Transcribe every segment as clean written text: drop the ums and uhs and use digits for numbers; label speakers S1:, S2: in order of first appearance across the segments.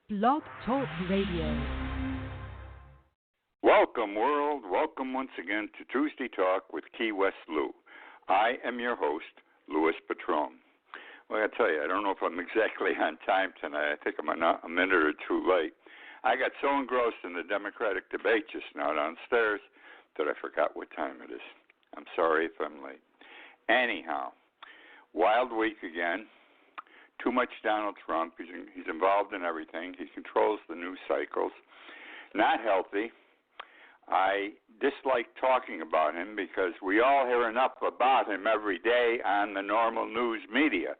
S1: Blog Talk Radio.
S2: Welcome, world. Welcome once again to Tuesday Talk with Key West Lou. I am your host, Louis Patron. Well, I tell you, I don't know if I'm exactly on time tonight. I think I'm a minute or two late. I got so engrossed in the Democratic debate just now downstairs that I forgot what time it is. I'm sorry if I'm late. Anyhow, wild week again. Too much Donald Trump. He's involved in everything. He controls the news cycles. Not healthy. I dislike talking about him because we all hear enough about him every day on the normal news media.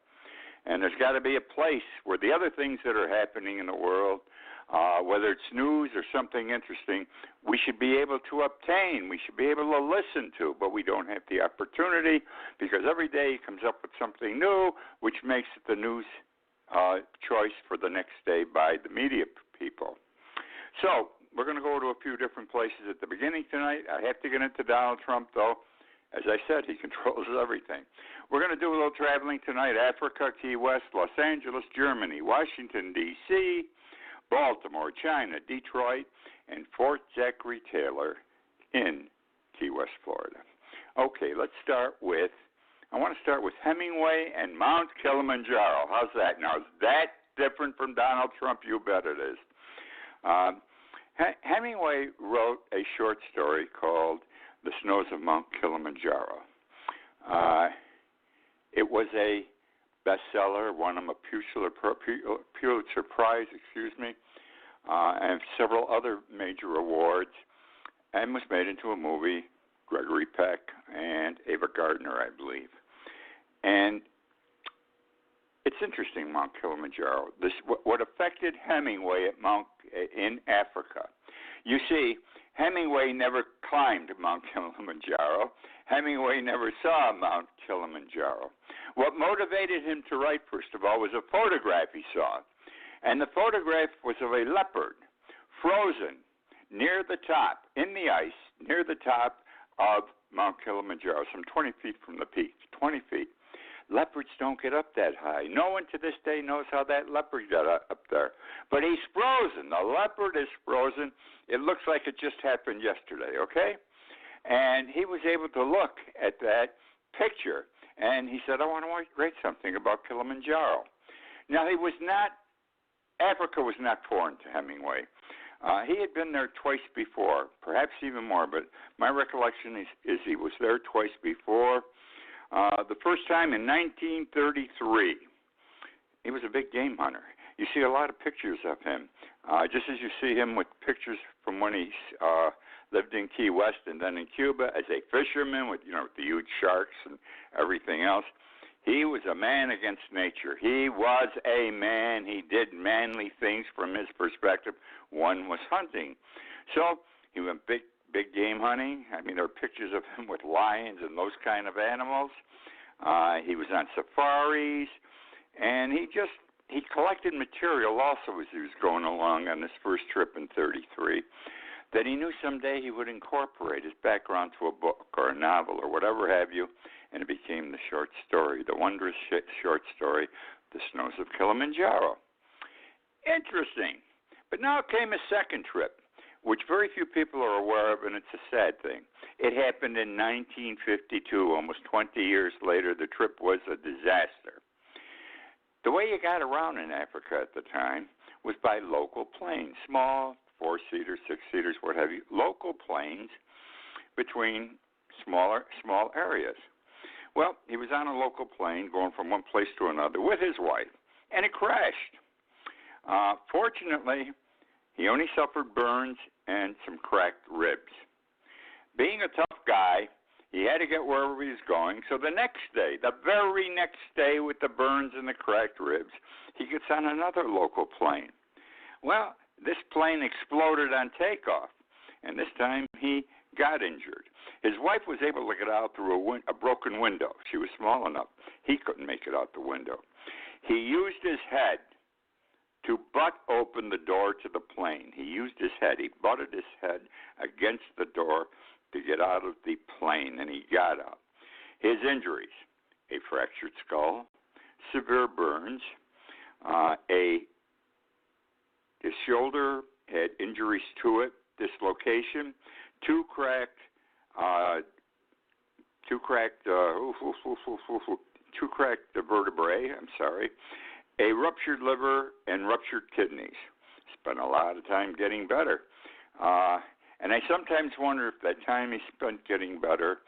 S2: And there's got to be a place where the other things that are happening in the world, whether it's news or something interesting, we should be able to obtain. We should be able to listen to, but we don't have the opportunity because every day he comes up with something new, which makes it the news choice for the next day by the media people. So we're going to go to a few different places at the beginning tonight. I have to get into Donald Trump, though. As I said, he controls everything. We're going to do a little traveling tonight. Africa, Key West, Los Angeles, Germany, Washington, D.C., Baltimore, China, Detroit, and Fort Zachary Taylor in Key West, Florida. Okay, I want to start with Hemingway and Mount Kilimanjaro. How's that? Now, is that different from Donald Trump? You bet it is. Hemingway wrote a short story called The Snows of Mount Kilimanjaro. It was a bestseller, won him a Pulitzer Prize, and several other major awards, and was made into a movie, Gregory Peck and Ava Gardner, I believe. And it's interesting, Mount Kilimanjaro. What affected Hemingway in Africa. You see, Hemingway never climbed Mount Kilimanjaro. Hemingway never saw Mount Kilimanjaro. What motivated him to write, first of all, was a photograph he saw. And the photograph was of a leopard frozen near the top, in the ice, near the top of Mount Kilimanjaro, some 20 feet from the peak, 20 feet. Leopards don't get up that high. No one to this day knows how that leopard got up there. But he's frozen. The leopard is frozen. It looks like it just happened yesterday, okay? And he was able to look at that picture, and he said, I want to write something about Kilimanjaro. Now, Africa was not foreign to Hemingway. He had been there twice before, perhaps even more, but my recollection is he was there twice before. The first time in 1933. He was a big game hunter. You see a lot of pictures of him, just as you see him with pictures from when he lived in Key West and then in Cuba as a fisherman with the huge sharks and everything else. He was a man against nature. He was a man. He did manly things from his perspective. One was hunting. So he went big game hunting. I mean, there are pictures of him with lions and those kind of animals. He was on safaris, and he collected material also as he was going along on this first trip in 33 that he knew someday he would incorporate his background to a book or a novel or whatever have you, and it became the short story, the wondrous short story, The Snows of Kilimanjaro. Interesting. But now came a second trip, which very few people are aware of, and it's a sad thing. It happened in 1952, almost 20 years later. The trip was a disaster. The way you got around in Africa at the time was by local planes, small, 4-seaters, 6-seaters, what have you, local planes between small areas. Well, he was on a local plane going from one place to another with his wife, and it crashed. Fortunately, he only suffered burns and some cracked ribs. Being a tough guy, he had to get wherever he was going. So the next day, the very next day with the burns and the cracked ribs, he gets on another local plane. Well, this plane exploded on takeoff, and this time he got injured. His wife was able to get out through a broken window. She was small enough. He couldn't make it out the window. He used his head to butt open the door to the plane. He used his head. He butted his head against the door to get out of the plane, and he got out. His injuries, a fractured skull, severe burns, a shoulder had injuries to it, dislocation, two cracked vertebrae. A ruptured liver and ruptured kidneys. Spent a lot of time getting better. And I sometimes wonder if that time he spent getting better,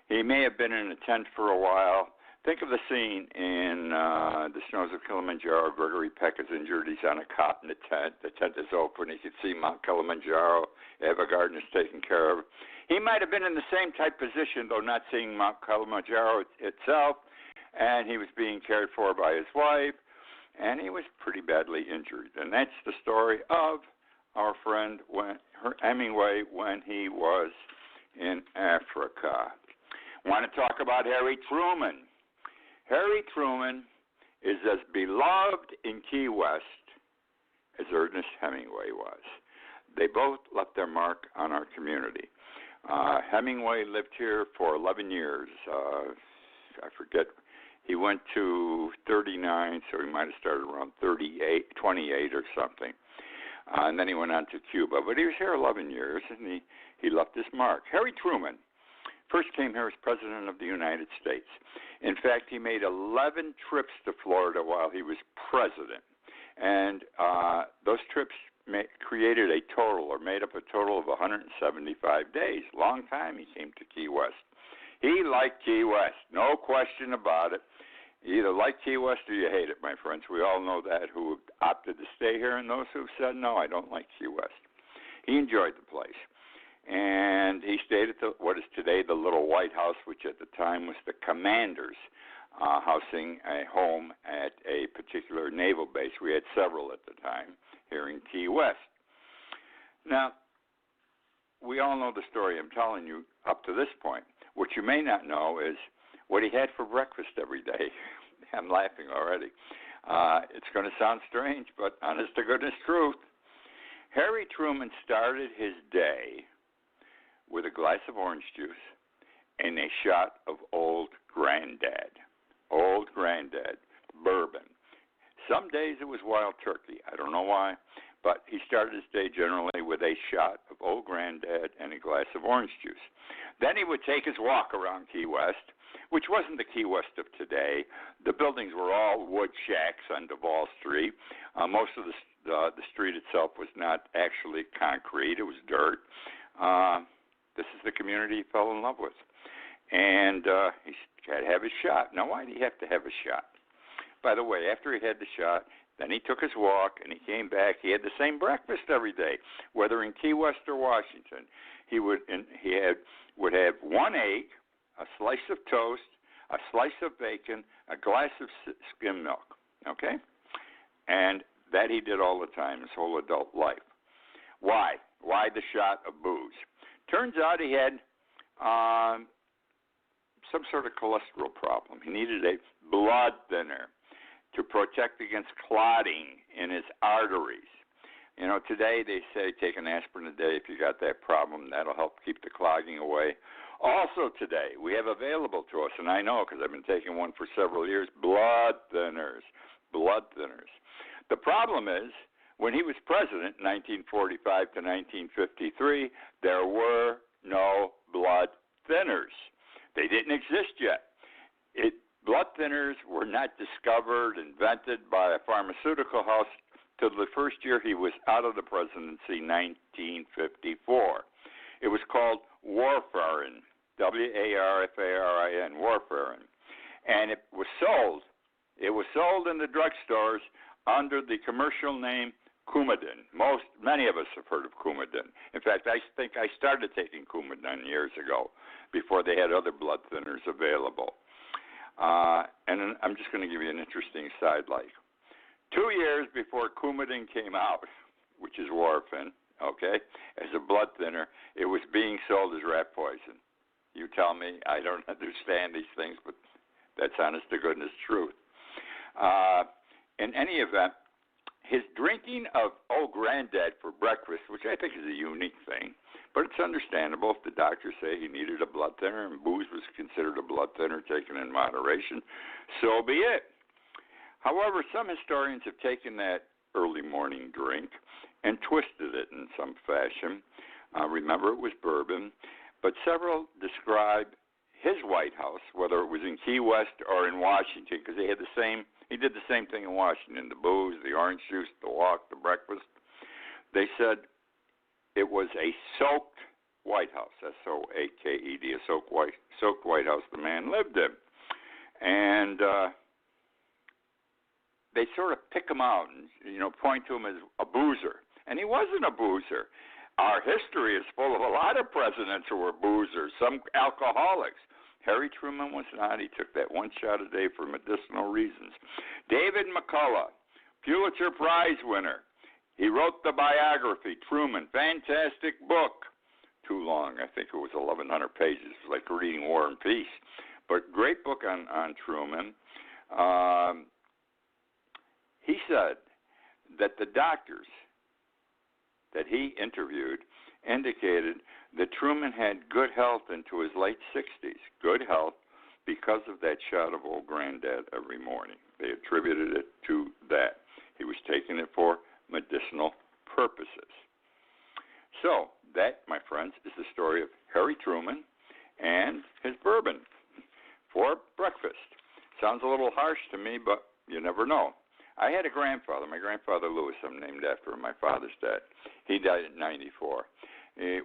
S2: he may have been in a tent for a while. Think of the scene in The Snows of Kilimanjaro. Gregory Peck is injured. He's on a cot in the tent. The tent is open. He can see Mount Kilimanjaro. Evergarden is taken care of. He might have been in the same type position, though not seeing Mount Kilimanjaro itself, and he was being cared for by his wife, and he was pretty badly injured. And that's the story of our friend Hemingway when he was in Africa. Want to talk about Harry Truman. Harry Truman is as beloved in Key West as Ernest Hemingway was. They both left their mark on our community. Hemingway lived here for 11 years. I forget. He went to 39, so he might have started around 28 or something. And then he went on to Cuba. But he was here 11 years, and he left his mark. Harry Truman first came here as President of the United States. In fact, he made 11 trips to Florida while he was president. And those trips made up a total of 175 days. Long time he came to Key West. He liked Key West, no question about it. You either like Key West or you hate it, my friends. We all know that, who opted to stay here and those who said, no, I don't like Key West. He enjoyed the place. And he stayed at what is today the Little White House, which at the time was the commander's housing, a home at a particular naval base. We had several at the time here in Key West. Now, we all know the story I'm telling you up to this point. What you may not know is what he had for breakfast every day. I'm laughing already. It's going to sound strange, but honest to goodness truth. Harry Truman started his day with a glass of orange juice and a shot of Old Granddad, bourbon. Some days it was wild turkey. I don't know why, but he started his day generally with a shot of Old Granddad and a glass of orange juice. Then he would take his walk around Key West, which wasn't the Key West of today. The buildings were all wood shacks on Duval Street. Most of the street itself was not actually concrete. It was dirt. This is the community he fell in love with. And he had to have his shot. Now, why did he have to have a shot? By the way, after he had the shot, then he took his walk and he came back. He had the same breakfast every day, whether in Key West or Washington. He would have 1 egg, a slice of toast, a slice of bacon, a glass of skim milk, okay? And that he did all the time, his whole adult life. Why? Why the shot of booze? Turns out he had some sort of cholesterol problem. He needed a blood thinner to protect against clotting in his arteries. You know, today they say take an aspirin a day if you got that problem. That'll help keep the clogging away. Also today, we have available to us, and I know because I've been taking one for several years, blood thinners. The problem is, when he was president, 1945 to 1953, there were no blood thinners. They didn't exist yet. Blood thinners were not discovered, invented by a pharmaceutical house till the first year he was out of the presidency, 1954. It was called warfarin, warfarin, warfarin. And it was sold in the drugstores under the commercial name Coumadin. Many of us have heard of Coumadin. In fact, I think I started taking Coumadin years ago before they had other blood thinners available. And I'm just going to give you an interesting sidelight. 2 years before Coumadin came out, which is warfarin, okay, as a blood thinner, it was being sold as rat poison. You tell me, I don't understand these things, but that's honest to goodness truth. In any event, his drinking of Old Granddad for breakfast, which I think is a unique thing, but it's understandable if the doctors say he needed a blood thinner and booze was considered a blood thinner taken in moderation, so be it. However, some historians have taken that early morning drink and twisted it in some fashion. Remember, it was bourbon. But several describe his White House, whether it was in Key West or in Washington, because he did the same thing in Washington, the booze, the orange juice, the walk, the breakfast. They said it was a soaked White House, S-O-A-K-E-D, a soaked White House the man lived in. And they sort of pick him out and, point to him as a boozer. And he wasn't a boozer. Our history is full of a lot of presidents who were boozers, some alcoholics. Harry Truman was not. He took that one shot a day for medicinal reasons. David McCullough, Pulitzer Prize winner. He wrote the biography, Truman, fantastic book. Too long. I think it was 1,100 pages. It was like reading War and Peace. But great book on Truman. He said that the doctors that he interviewed indicated that Truman had good health into his late 60s, good health because of that shot of old granddad every morning. They attributed it to that. He was taking it for medicinal purposes. So that, my friends, is the story of Harry Truman and his bourbon for breakfast. Sounds a little harsh to me, but you never know. I had a grandfather, my grandfather Lewis, I'm named after him, my father's dad. He died at 94.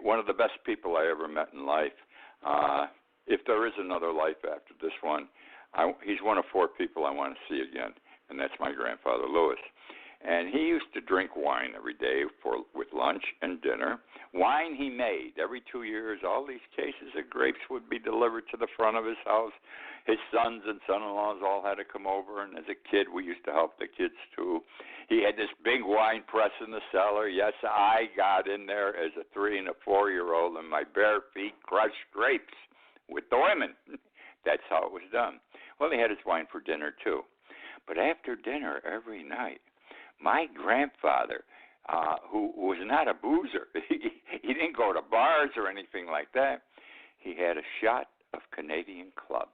S2: One of the best people I ever met in life. If there is another life after this one, he's one of 4 people I want to see again, and that's my grandfather Lewis. And he used to drink wine every day with lunch and dinner. Wine he made. Every 2 years, all these cases of grapes would be delivered to the front of his house. His sons and son-in-laws all had to come over, and as a kid, we used to help the kids too. He had this big wine press in the cellar. Yes, I got in there as a 3- and 4-year-old, and my bare feet crushed grapes with the women. That's how it was done. Well, he had his wine for dinner too. But after dinner every night, my grandfather, who was not a boozer, he didn't go to bars or anything like that. He had a shot of Canadian Club.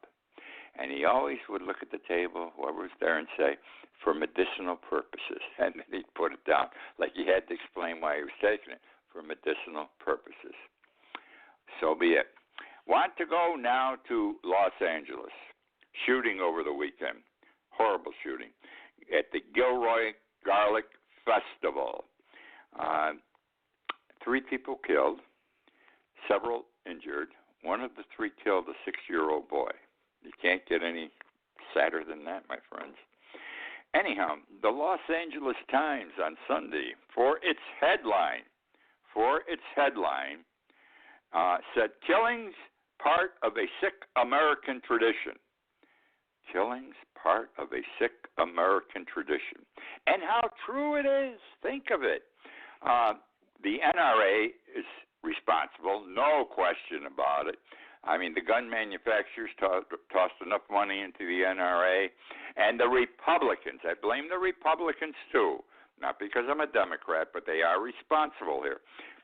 S2: And he always would look at the table, whoever was there, and say, for medicinal purposes. And then he'd put it down, like he had to explain why he was taking it, for medicinal purposes. So be it. Want to go now to Los Angeles. Shooting over the weekend. Horrible shooting. At the Gilroy Garlic Festival. 3 people killed, several injured. One of the 3 killed a 6-year-old boy. You can't get any sadder than that, my friends. Anyhow, the Los Angeles Times on Sunday, for its headline, said, killings part of a sick American tradition. Killings part of a sick American tradition. And how true it is. Think of it. The NRA is responsible, no question about it. I mean, the gun manufacturers tossed enough money into the NRA. And the Republicans, I blame the Republicans too, not because I'm a Democrat, but they are responsible here.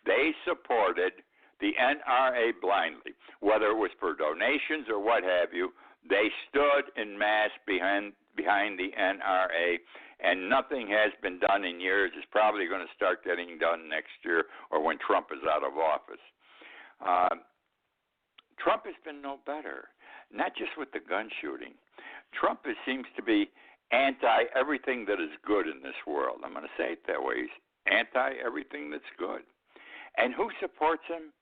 S2: They supported the NRA blindly, whether it was for donations or what have you. They stood en masse behind the NRA, and nothing has been done in years. It's probably going to start getting done next year or when Trump is out of office. Trump has been no better, not just with the gun shooting. Trump seems to be anti-everything that is good in this world. I'm going to say it that way. He's anti-everything that's good. And who supports him?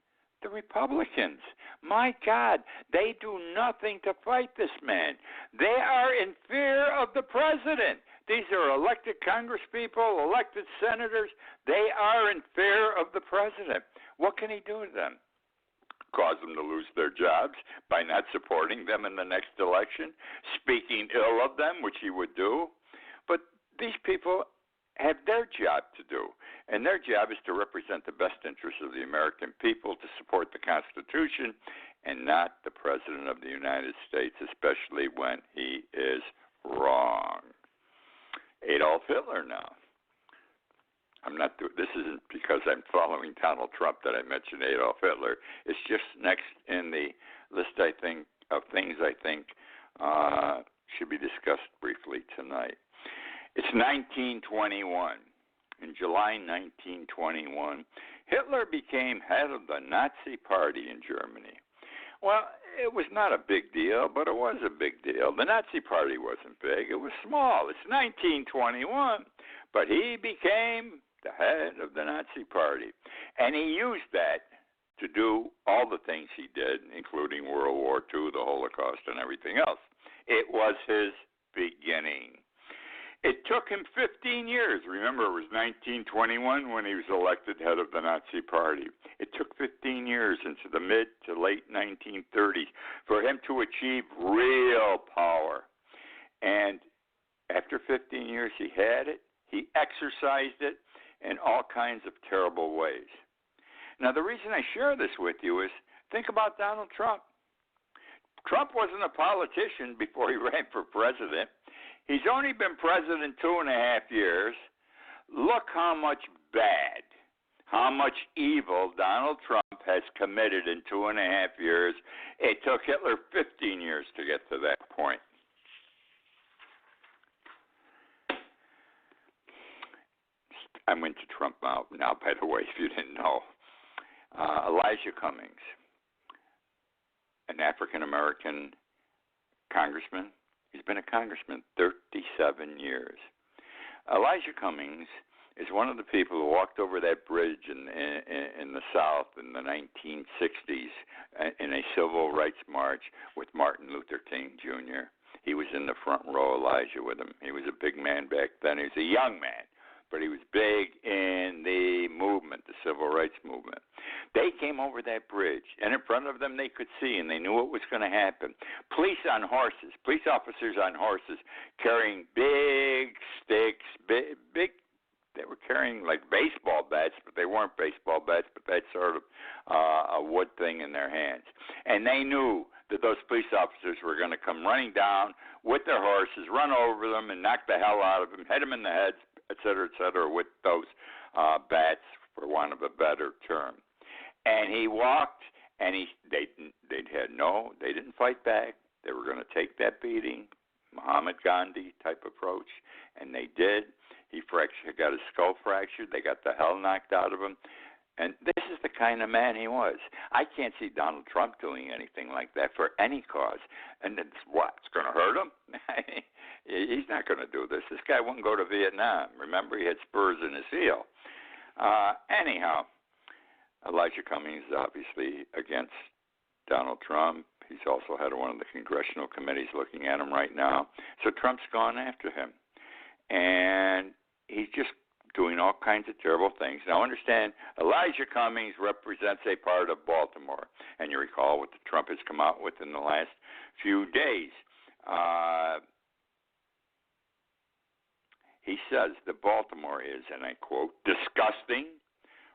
S2: The Republicans. My God, they do nothing to fight this man. They are in fear of the president. These are elected congresspeople, elected senators. They are in fear of the president. What can he do to them? Cause them to lose their jobs by not supporting them in the next election, speaking ill of them, which he would do. But these people have their job to do, and their job is to represent the best interests of the American people, to support the Constitution, and not the President of the United States, especially when he is wrong. Adolf Hitler now. This isn't because I'm following Donald Trump that I mentioned Adolf Hitler. It's just next in the list, I think, of things I think should be discussed briefly tonight. It's 1921. July 1921, Hitler became head of the Nazi Party in Germany. Well, it was not a big deal, but it was a big deal. The Nazi Party wasn't big. It was small. It's 1921. But he became the head of the Nazi Party. And he used that to do all the things he did, including World War II, the Holocaust, and everything else. It was his beginning. It took him 15 years. Remember, it was 1921 when he was elected head of the Nazi Party. It took 15 years into the mid to late 1930s for him to achieve real power. And after 15 years, he had it. He exercised it in all kinds of terrible ways. Now, the reason I share this with you is think about Donald Trump. Trump wasn't a politician before he ran for president. He's only been president 2.5 years. Look how much bad, how much evil Donald Trump has committed in 2.5 years. It took Hitler 15 years to get to that point. I'm into Trump now, by the way, if you didn't know. Elijah Cummings, an African-American congressman. He's been a congressman 37 years. Elijah Cummings is one of the people who walked over that bridge in the South in the 1960s in a civil rights march with Martin Luther King Jr. He was in the front row, Elijah, with him. He was a big man back then. He was a young man, but he was big in the movement, the civil rights movement. They came over that bridge, and in front of them they could see, and they knew what was going to happen. Police on horses, police officers on horses, carrying big sticks, big. They were carrying like baseball bats, but they weren't baseball bats, but that sort of a wood thing in their hands. And they knew that those police officers were going to come running down with their horses, run over them, and knock the hell out of them, hit them in the heads, et cetera, with those bats, for want of a better term. And he walked, and they didn't fight back. They were going to take that beating, Muhammad Gandhi type approach, and they did. He got his skull fractured. They got the hell knocked out of him. And this is the kind of man he was. I can't see Donald Trump doing anything like that for any cause. And it's what? It's going to hurt him? He's not going to do this. This guy wouldn't go to Vietnam. Remember, he had spurs in his heel. Anyhow, Elijah Cummings is obviously against Donald Trump. He's also head of one of the congressional committees looking at him right now. So Trump's gone after him. And he's just doing all kinds of terrible things. Now, understand, Elijah Cummings represents a part of Baltimore. And you recall what Trump has come out with in the last few days. He says that Baltimore is, and I quote, disgusting,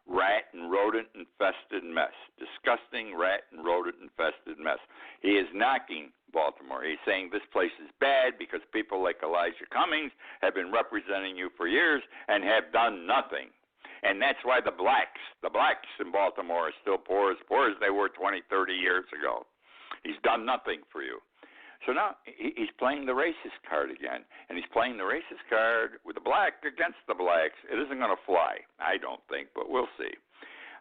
S2: rat and rodent-infested mess. Disgusting, rat and rodent-infested mess. He is knocking Baltimore. He's saying this place is bad because people like Elijah Cummings have been representing you for years and have done nothing. And that's why the blacks in Baltimore are still poor as they were 20, 30 years ago. He's done nothing for you. So now he's playing the racist card again, and he's playing the racist card with the black against the blacks. It isn't going to fly, I don't think, but we'll see.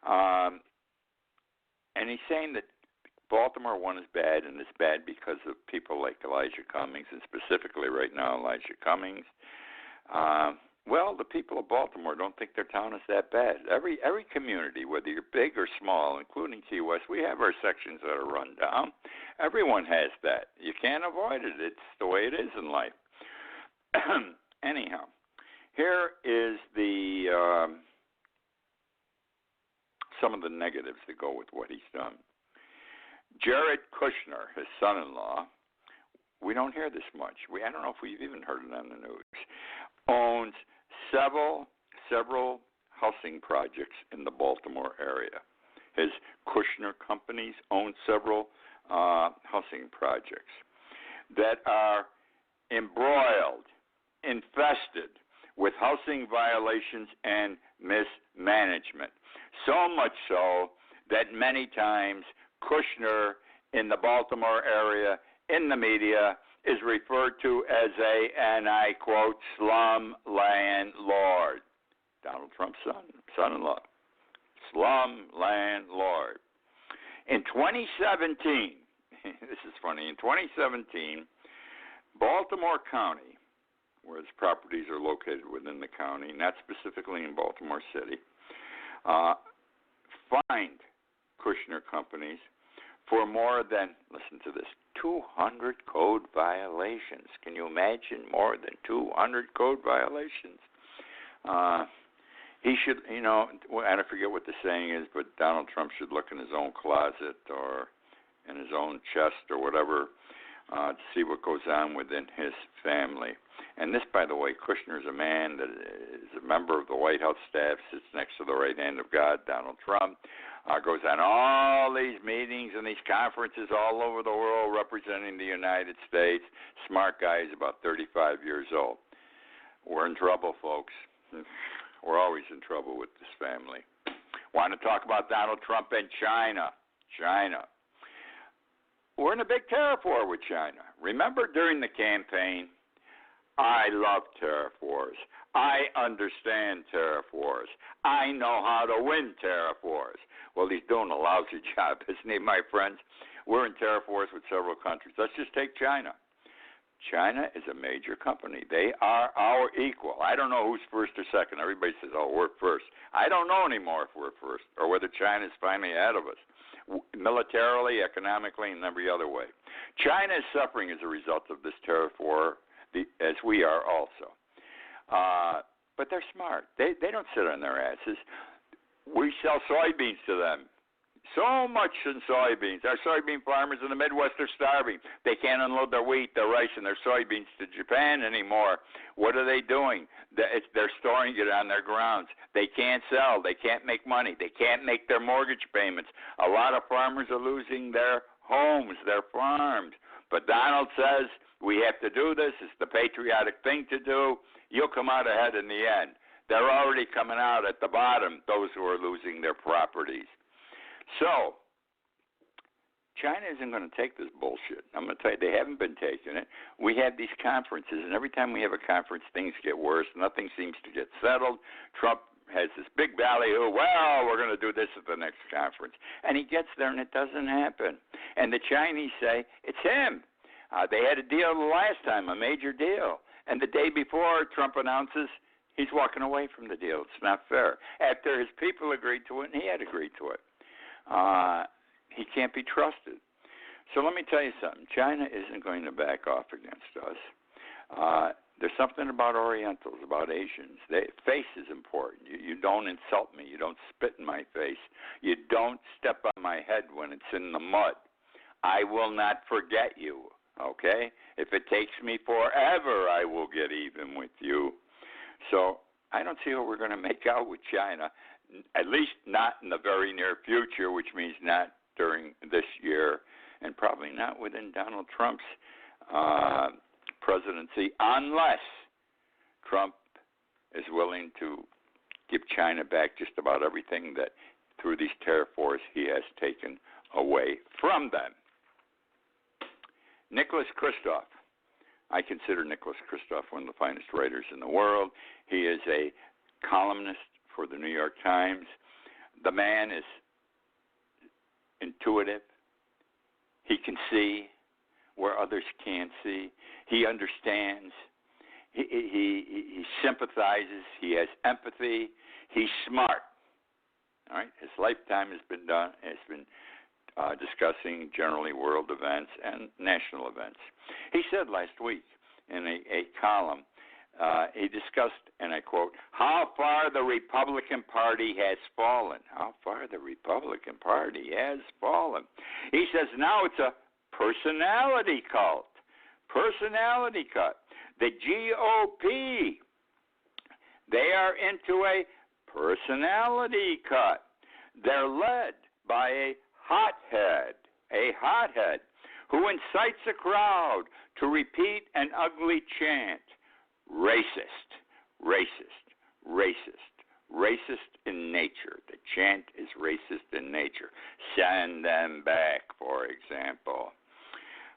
S2: And he's saying that Baltimore one is bad, and it's bad because of people like Elijah Cummings, and specifically right now Elijah Cummings. Well, the people of Baltimore don't think their town is that bad. Every community, whether you're big or small, including Key West, we have our sections that are run down. Everyone has that. You can't avoid it. It's the way it is in life. Anyhow, here is the some of the negatives that go with what he's done. Jared Kushner, his son-in-law, we don't hear this much. I don't know if we've even heard it on the news, owns several housing projects in the Baltimore area. His Kushner companies own several housing projects that are embroiled, infested with housing violations and mismanagement. So much so that many times Kushner in the Baltimore area, in the media, is referred to as and I quote, slum landlord. Donald Trump's son-in-law. Slum landlord. In 2017, this is funny, in 2017, Baltimore County, where its properties are located within the county, not specifically in Baltimore City, fined Kushner companies for more than, listen to this, 200 code violations. Can you imagine more than 200 code violations? He should, I forget what the saying is, but Donald Trump should look in his own closet or in his own chest or whatever to see what goes on within his family. And this, by the way, Kushner is a man that is a member of the White House staff, sits next to the right hand of God, Donald Trump, goes on all these meetings and these conferences all over the world representing the United States. Smart guy, is about 35 years old. We're in trouble, folks. We're always in trouble with this family. Want to talk about Donald Trump and China. China. We're in a big tariff war with China. Remember during the campaign, I love tariff wars. I understand tariff wars. I know how to win tariff wars. Well, he's doing a lousy job, isn't he, my friends? We're in tariff wars with several countries. Let's just take China. China is a major company. They are our equal. I don't know who's first or second. Everybody says, oh, we're first. I don't know anymore if we're first or whether China is finally ahead of us, militarily, economically, and every other way. China is suffering as a result of this tariff war, as we are also. But they're smart. They don't sit on their asses. We sell soybeans to them. So much in soybeans. Our soybean farmers in the Midwest are starving. They can't unload their wheat, their rice, and their soybeans to Japan anymore. What are they doing? They're storing it on their grounds. They can't sell. They can't make money. They can't make their mortgage payments. A lot of farmers are losing their homes, their farms. But Donald says, we have to do this. It's the patriotic thing to do. You'll come out ahead in the end. They're already coming out at the bottom, those who are losing their properties. So, China isn't going to take this bullshit. I'm going to tell you, they haven't been taking it. We have these conferences, and every time we have a conference, things get worse. Nothing seems to get settled. Trump has this big ballyhoo, well, we're going to do this at the next conference. And he gets there, and it doesn't happen. And the Chinese say, it's him. They had a deal the last time, a major deal. And the day before, Trump announces he's walking away from the deal. It's not fair. After his people agreed to it, and he had agreed to it. He can't be trusted. So let me tell you something. China isn't going to back off against us. There's something about Orientals, about Asians. Face is important. You don't insult me. You don't spit in my face. You don't step on my head when it's in the mud. I will not forget you, okay? If it takes me forever, I will get even with you. So I don't see how we're going to make out with China, at least not in the very near future, which means not during this year, and probably not within Donald Trump's presidency, unless Trump is willing to give China back just about everything that, through these tariff wars, he has taken away from them. Nicholas Kristof. I consider Nicholas Kristof one of the finest writers in the world. He is a columnist for the New York Times. The man is intuitive. He can see where others can't see. He understands. He sympathizes. He has empathy. He's smart. All right. His lifetime has been discussing generally world events and national events. He said last week in a column, he discussed, and I quote, how far the Republican Party has fallen. How far the Republican Party has fallen. He says now it's a personality cult. Personality cult. The GOP, they are into a personality cut. They're led by a hothead who incites a crowd to repeat an ugly chant. Racist, racist, racist, racist in nature. The chant is racist in nature. Send them back, for example.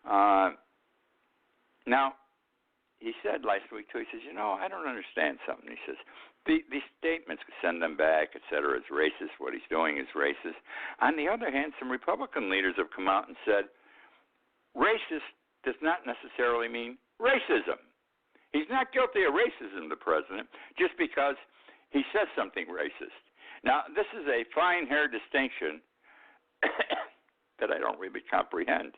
S2: Now, he said last week, too, he says, I don't understand something. He says, these statements, send them back, et cetera, is racist. What he's doing is racist. On the other hand, some Republican leaders have come out and said racist does not necessarily mean racism. He's not guilty of racism, the president, just because he says something racist. Now, this is a fine hair distinction that I don't really comprehend.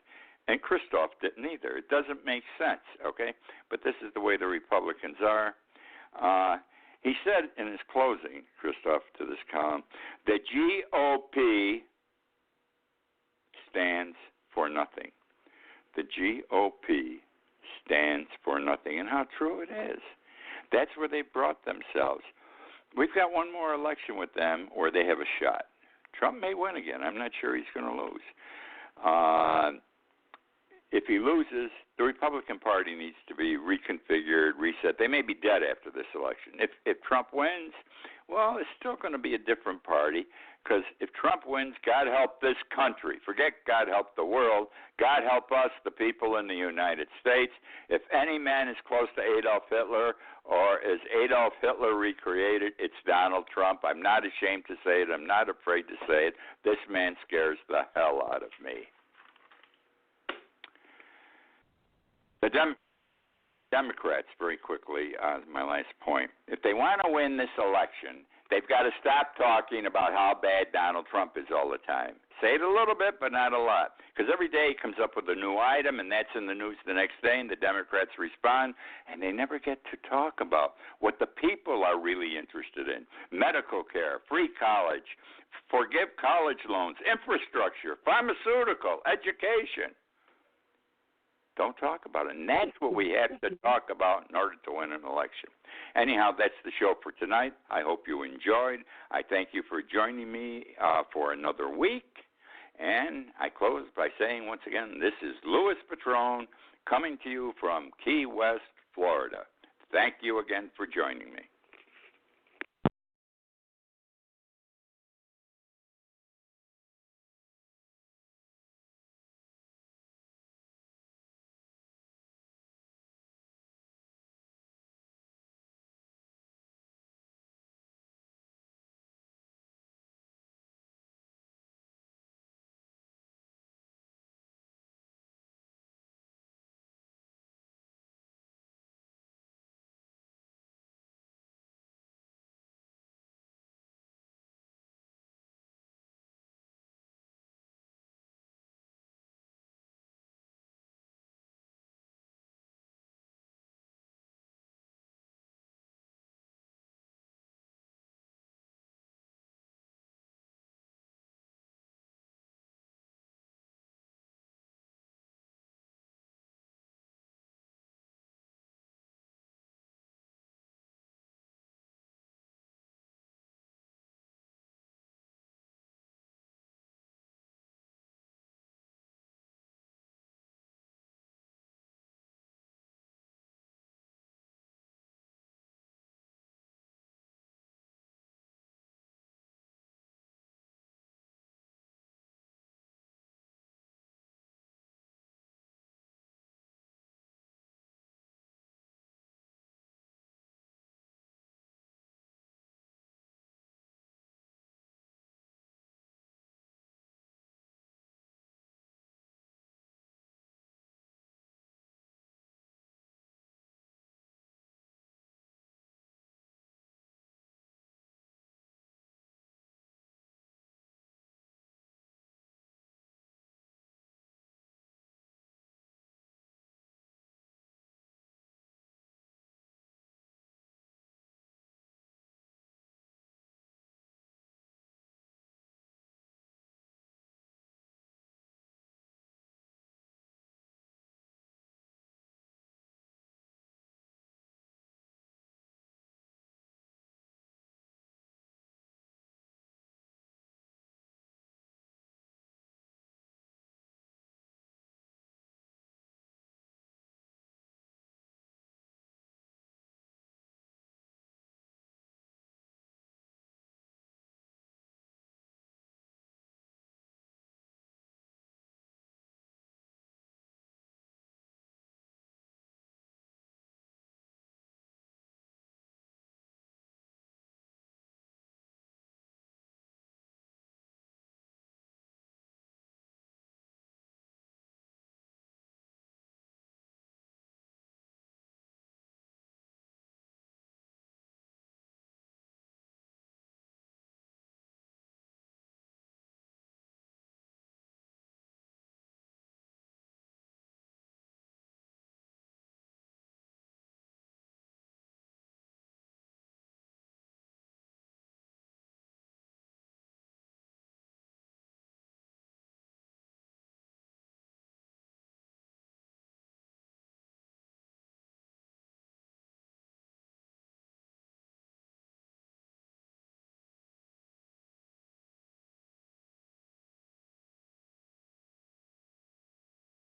S2: And Christoph didn't either. It doesn't make sense, okay? But this is the way the Republicans are. He said in his closing, Christoph, to this column, the GOP stands for nothing. The GOP stands for nothing. And how true it is. That's where they brought themselves. We've got one more election with them where they have a shot. Trump may win again. I'm not sure he's going to lose. If he loses, the Republican Party needs to be reconfigured, reset. They may be dead after this election. If Trump wins, well, it's still going to be a different party, because if Trump wins, God help this country. Forget God help the world. God help us, the people in the United States. If any man is close to Adolf Hitler or is Adolf Hitler recreated, it's Donald Trump. I'm not ashamed to say it. I'm not afraid to say it. This man scares the hell out of me. The Democrats, very quickly, my last point, if they want to win this election, they've got to stop talking about how bad Donald Trump is all the time. Say it a little bit, but not a lot. Because every day he comes up with a new item, and that's in the news the next day, and the Democrats respond, and they never get to talk about what the people are really interested in. Medical care, free college, forgive college loans, infrastructure, pharmaceutical, education. Don't talk about it. And that's what we have to talk about in order to win an election. Anyhow, that's the show for tonight. I hope you enjoyed. I thank you for joining me for another week. And I close by saying once again, this is Louis Patrone coming to you from Key West, Florida. Thank you again for joining me.